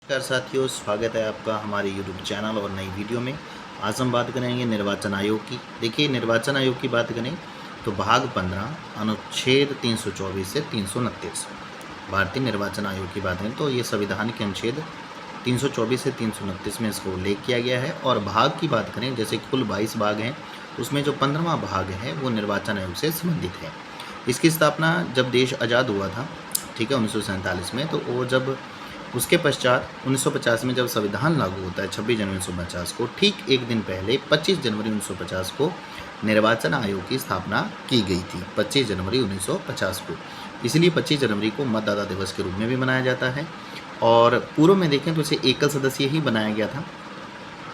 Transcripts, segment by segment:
नमस्कार साथियों, स्वागत है आपका हमारे YouTube चैनल और नई वीडियो में। आज हम बात करेंगे निर्वाचन आयोग की। देखिए, निर्वाचन आयोग की बात करें तो भाग 15 अनुच्छेद 324 से 329 भारतीय निर्वाचन आयोग की बात करें तो ये संविधान के अनुच्छेद 324 से 329 में इसको उल्लेख किया गया है। और भाग की बात करें, जैसे कुल 22 भाग हैं, उसमें जो 15वां भाग है वो निर्वाचन आयोग से संबंधित है। इसकी स्थापना जब देश आज़ाद हुआ था, ठीक है, 1947 में, तो वो जब उसके पश्चात 1950 में जब संविधान लागू होता है 26 जनवरी 1950 को, ठीक एक दिन पहले 25 जनवरी 1950 को निर्वाचन आयोग की स्थापना की गई थी। 25 जनवरी 1950 को, इसलिए 25 जनवरी को मतदाता दिवस के रूप में भी मनाया जाता है। और पूर्व में देखें तो इसे एकल सदस्यीय ही बनाया गया था,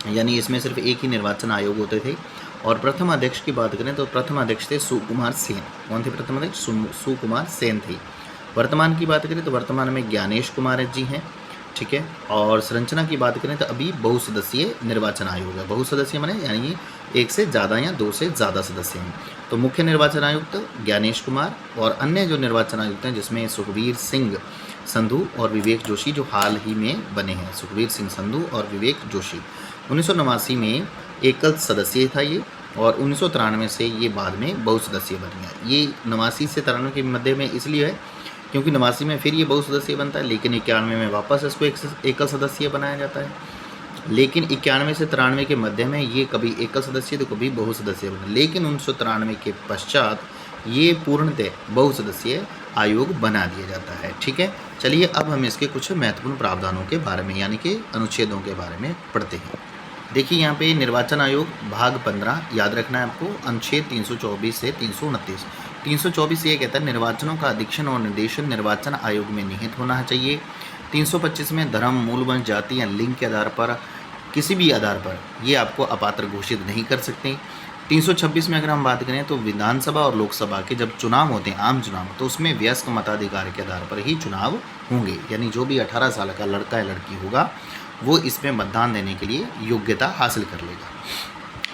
यानी इसमें सिर्फ एक ही निर्वाचन आयोग होते थे। और प्रथम अध्यक्ष की बात करें तो प्रथम अध्यक्ष थे सुकुमार सेन। कौन थे प्रथम अध्यक्ष? सुकुमार सेन थे। वर्तमान की बात करें तो वर्तमान में ज्ञानेश कुमार जी हैं, ठीक है। और संरचना की बात करें तो अभी बहुसदस्यीय निर्वाचन आयोग है। बहुसदस्यीय माने यानी एक से ज़्यादा या दो से ज़्यादा सदस्य हैं। तो मुख्य निर्वाचन आयुक्त ज्ञानेश कुमार और अन्य जो निर्वाचन आयुक्त हैं, जिसमें सुखबीर सिंह संधू और विवेक जोशी जो हाल ही में बने हैं। सुखबीर सिंह संधू और विवेक जोशी 1989 में एकल सदस्यीय था ये, और 1993 से ये बाद में बहुसदस्यीय बन गया। ये 89 से 93 के मध्य में इसलिए है क्योंकि 89 में फिर ये बहुसदस्यीय बनता है, लेकिन 91 में वापस इसको एकल सदस्यीय बनाया जाता है। लेकिन 91 से 93 के मध्य में ये कभी एकल सदस्यीय तो कभी बहुसदस्यीय बना, लेकिन 1993 के पश्चात ये पूर्णतः बहुसदस्यीय आयोग बना दिया जाता है, ठीक है। चलिए अब हम इसके कुछ महत्वपूर्ण प्रावधानों के बारे में यानी कि अनुच्छेदों के बारे में पढ़ते हैं। देखिए, यहाँ पे निर्वाचन आयोग भाग 15 याद रखना है आपको, अनुच्छेद 324 से 329। 324 ये कहता है निर्वाचनों का अधीक्षण और निर्देशन निर्वाचन आयोग में निहित होना चाहिए। 325 में धर्म, मूल वंश, जाति या लिंग के आधार पर, किसी भी आधार पर ये आपको अपात्र घोषित नहीं कर सकते। 326 में अगर हम बात करें तो विधानसभा और लोकसभा के जब चुनाव होते हैं, आम चुनाव, तो उसमें वयस्क मताधिकार के आधार पर ही चुनाव होंगे, यानी जो भी 18 साल का लड़का या लड़की होगा वो इसमें मतदान देने के लिए योग्यता हासिल कर लेगा।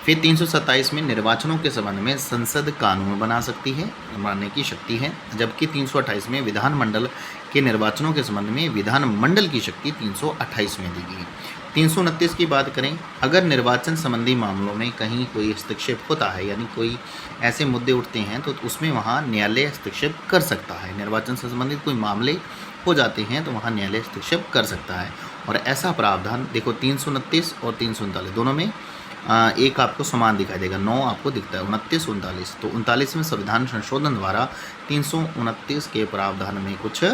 फिर 327 में निर्वाचनों के संबंध में संसद कानून बना सकती है, बनाने की शक्ति है, जबकि 328 में विधानमंडल के निर्वाचनों के संबंध में विधानमंडल की शक्ति 328 में दी गई है। 329 की बात करें, अगर निर्वाचन संबंधी मामलों में कहीं कोई हस्तक्षेप होता है, यानी कोई ऐसे मुद्दे उठते हैं तो उसमें वहाँ न्यायालय हस्तक्षेप कर सकता है। निर्वाचन से संबंधित कोई मामले हो जाते हैं तो वहाँ न्यायालय हस्तक्षेप कर सकता है। और ऐसा प्रावधान देखो 329 और 339 दोनों में एक आपको समान दिखाई देगा, 9 आपको दिखता है, 29, 39। तो 39वें संविधान संशोधन द्वारा 329 के प्रावधान में कुछ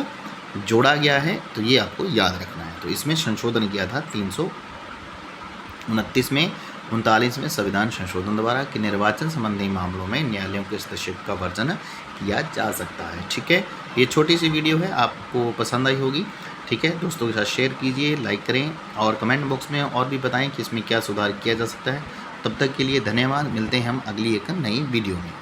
जोड़ा गया है, तो ये आपको याद रखना है। तो इसमें संशोधन किया था 329 में, 39वें संविधान संशोधन द्वारा कि निर्वाचन संबंधी मामलों में न्यायालयों के हस्तक्षेप का वर्जन किया जा सकता है, ठीक है। ये छोटी सी वीडियो है, आपको पसंद आई होगी, ठीक है। दोस्तों के साथ शेयर कीजिए, लाइक करें और कमेंट बॉक्स में और भी बताएं कि इसमें क्या सुधार किया जा सकता है। तब तक के लिए धन्यवाद, मिलते हैं हम अगली एक नई वीडियो में।